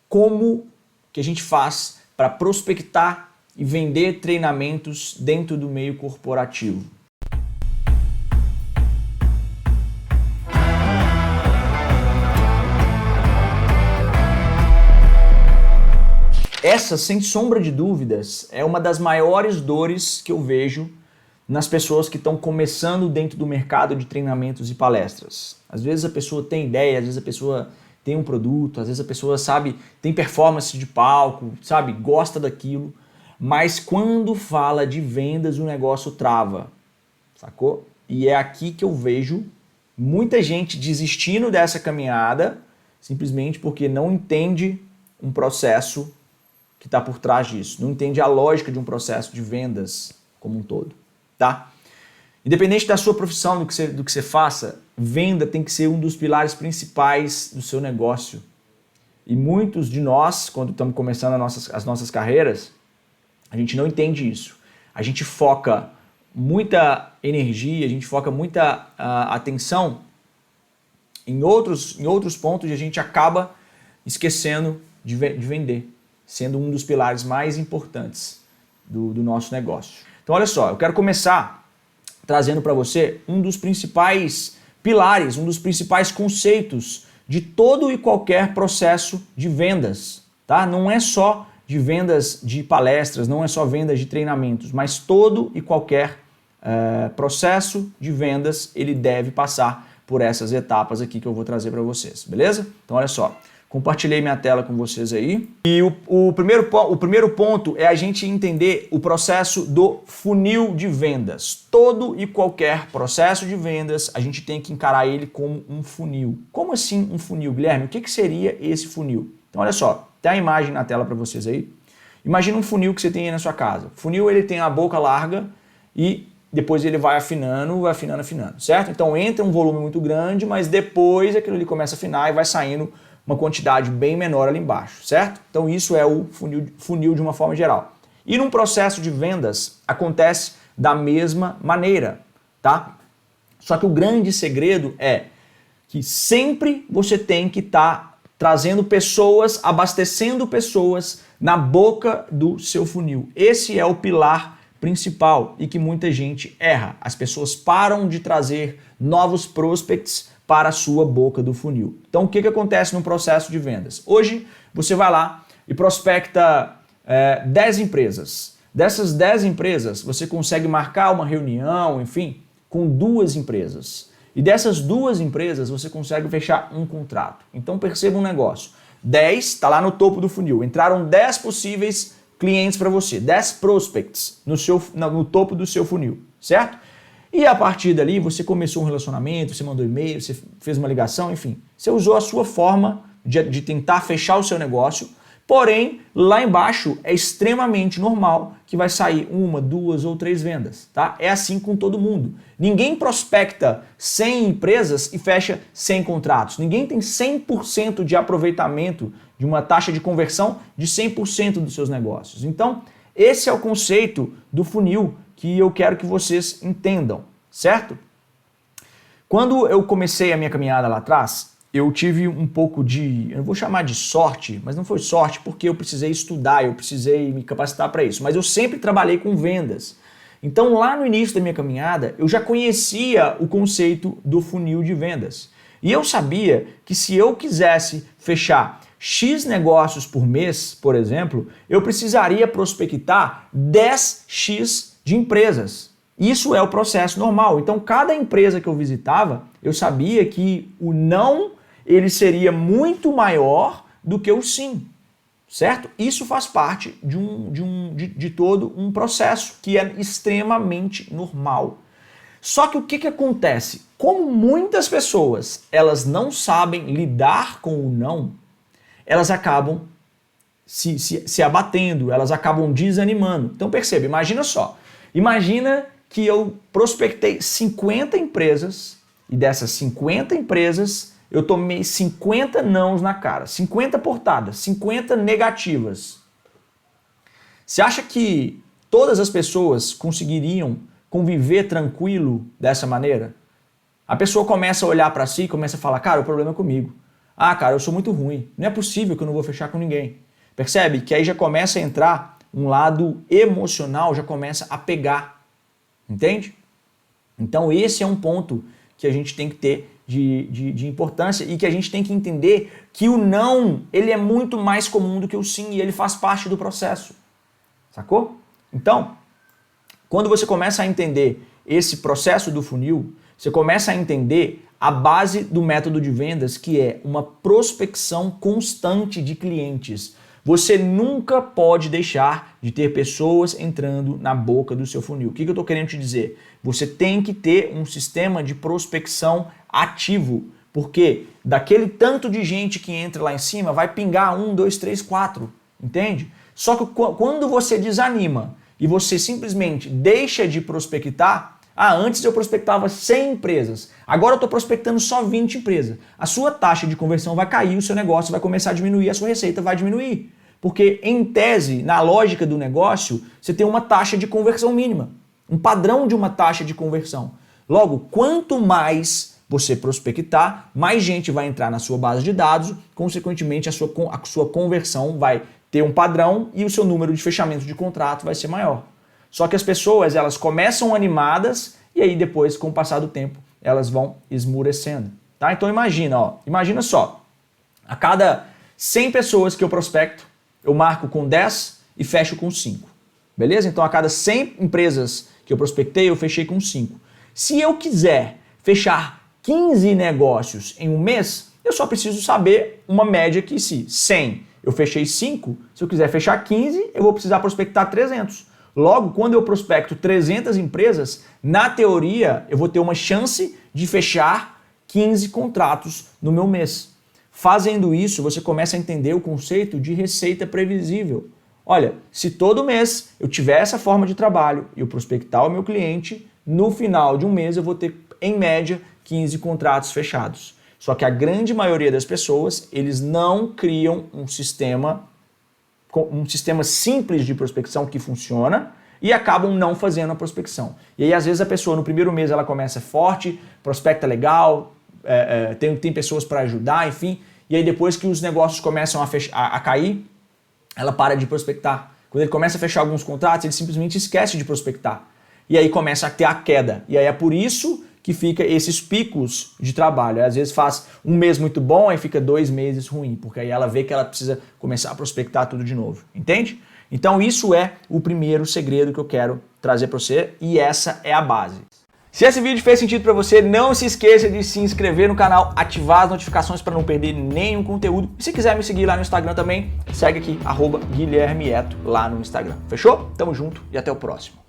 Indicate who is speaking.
Speaker 1: como que a gente faz para prospectar e vender treinamentos dentro do meio corporativo. Essa, sem sombra de dúvidas, é uma das maiores dores que eu vejo nas pessoas que estão começando dentro do mercado de treinamentos e palestras. Às vezes a pessoa tem ideia, às vezes a pessoa tem um produto, às vezes a pessoa, sabe, tem performance de palco, sabe, gosta daquilo, mas quando fala de vendas o negócio trava, sacou? E é aqui que eu vejo muita gente desistindo dessa caminhada simplesmente porque não entende um processo que está por trás disso, não entende a lógica de um processo de vendas como um todo, tá? Independente da sua profissão, do que você faça, venda tem que ser um dos pilares principais do seu negócio. E muitos de nós, quando estamos começando as nossas carreiras, a gente não entende isso. A gente foca muita energia, a gente foca muita atenção em outros pontos e a gente acaba esquecendo de vender, sendo um dos pilares mais importantes do nosso negócio. Então olha só, eu quero começar trazendo para você um dos principais pilares, um dos principais conceitos de todo e qualquer processo de vendas, tá? Não é só de vendas de palestras, não é só vendas de treinamentos, mas todo e qualquer processo de vendas, ele deve passar por essas etapas aqui que eu vou trazer para vocês, beleza? Então olha só. Compartilhei minha tela com vocês aí. E o primeiro ponto é a gente entender o processo do funil de vendas. Todo e qualquer processo de vendas, a gente tem que encarar ele como um funil. Como assim um funil, Guilherme? O que seria esse funil? Então, olha só, tem a imagem na tela para vocês aí. Imagina um funil que você tem aí na sua casa. O funil, ele tem a boca larga e depois ele vai afinando, certo? Então, entra um volume muito grande, mas depois aquilo ali começa a afinar e vai saindo uma quantidade bem menor ali embaixo, certo? Então isso é o funil de uma forma geral. E num processo de vendas acontece da mesma maneira, tá? Só que o grande segredo é que sempre você tem que estar trazendo pessoas, abastecendo pessoas na boca do seu funil. Esse é o pilar principal e que muita gente erra. As pessoas param de trazer novos prospects para a sua boca do funil. Então, o que acontece no processo de vendas? Hoje, você vai lá e prospecta 10 empresas. Dessas 10 empresas, você consegue marcar uma reunião, enfim, com 2 empresas. E dessas 2 empresas, você consegue fechar um contrato. Então, perceba um negócio. 10 está lá no topo do funil. Entraram 10 possíveis clientes para você, 10 prospects no topo do seu funil, certo? E a partir dali você começou um relacionamento, você mandou e-mail, você fez uma ligação, enfim. Você usou a sua forma de tentar fechar o seu negócio, porém lá embaixo é extremamente normal que vai sair 1, 2 ou 3 vendas, tá? É assim com todo mundo. Ninguém prospecta 100 empresas e fecha 100 contratos. Ninguém tem 100% de aproveitamento de uma taxa de conversão de 100% dos seus negócios. Então, esse é o conceito do funil que eu quero que vocês entendam, certo? Quando eu comecei a minha caminhada lá atrás, eu tive um pouco de, eu não vou chamar de sorte, mas não foi sorte porque eu precisei estudar, eu precisei me capacitar para isso, mas eu sempre trabalhei com vendas. Então lá no início da minha caminhada, eu já conhecia o conceito do funil de vendas. E eu sabia que se eu quisesse fechar X negócios por mês, por exemplo, eu precisaria prospectar 10X de empresas. Isso é o processo normal. Então, cada empresa que eu visitava, eu sabia que o não ele seria muito maior do que o sim, certo? Isso faz parte de todo um processo que é extremamente normal. Só que o que acontece? Como muitas pessoas elas não sabem lidar com o não, elas acabam se abatendo, elas acabam desanimando. Então perceba, imagina só. Imagina que eu prospectei 50 empresas e dessas 50 empresas eu tomei 50 nãos na cara, 50 portadas, 50 negativas. Você acha que todas as pessoas conseguiriam conviver tranquilo dessa maneira? A pessoa começa a olhar para si e começa a falar, cara, o problema é comigo. Ah, cara, eu sou muito ruim. Não é possível que eu não vou fechar com ninguém. Percebe? Que aí já começa a entrar um lado emocional, já começa a pegar. Entende? Então esse é um ponto que a gente tem que ter de importância e que a gente tem que entender que o não, ele é muito mais comum do que o sim e ele faz parte do processo. Sacou? Então, quando você começa a entender esse processo do funil, você começa a entender a base do método de vendas, que é uma prospecção constante de clientes. Você nunca pode deixar de ter pessoas entrando na boca do seu funil. O que eu estou querendo te dizer? Você tem que ter um sistema de prospecção ativo, porque daquele tanto de gente que entra lá em cima, vai pingar 1, 2, 3, 4, entende? Só que quando você desanima e você simplesmente deixa de prospectar, antes eu prospectava 100 empresas, agora eu estou prospectando só 20 empresas. A sua taxa de conversão vai cair, o seu negócio vai começar a diminuir, a sua receita vai diminuir. Porque, em tese, na lógica do negócio, você tem uma taxa de conversão mínima, um padrão de uma taxa de conversão. Logo, quanto mais você prospectar, mais gente vai entrar na sua base de dados, consequentemente a sua conversão vai ter um padrão e o seu número de fechamento de contrato vai ser maior. Só que as pessoas, elas começam animadas e aí depois, com o passar do tempo, elas vão esmurecendo. Tá? Então imagina só, a cada 100 pessoas que eu prospecto, eu marco com 10 e fecho com 5. Beleza? Então a cada 100 empresas que eu prospectei, eu fechei com 5. Se eu quiser fechar 15 negócios em um mês, eu só preciso saber uma média que se 100 eu fechei 5, se eu quiser fechar 15, eu vou precisar prospectar 300. Logo, quando eu prospecto 300 empresas, na teoria, eu vou ter uma chance de fechar 15 contratos no meu mês. Fazendo isso, você começa a entender o conceito de receita previsível. Olha, se todo mês eu tiver essa forma de trabalho e eu prospectar o meu cliente, no final de um mês eu vou ter, em média, 15 contratos fechados. Só que a grande maioria das pessoas, eles não criam um sistema simples de prospecção que funciona e acabam não fazendo a prospecção. E aí, às vezes, a pessoa no primeiro mês ela começa forte, prospecta legal, tem pessoas para ajudar, enfim, e aí depois que os negócios começam a cair, ela para de prospectar. Quando ele começa a fechar alguns contratos, ele simplesmente esquece de prospectar. E aí começa a ter a queda. E aí é por isso que fica esses picos de trabalho. Às vezes faz um mês muito bom, aí fica 2 meses ruim, porque aí ela vê que ela precisa começar a prospectar tudo de novo. Entende? Então isso é o primeiro segredo que eu quero trazer para você e essa é a base. Se esse vídeo fez sentido para você, não se esqueça de se inscrever no canal, ativar as notificações para não perder nenhum conteúdo. E se quiser me seguir lá no Instagram também, segue aqui, @GuilhermeEto lá no Instagram. Fechou? Tamo junto e até o próximo.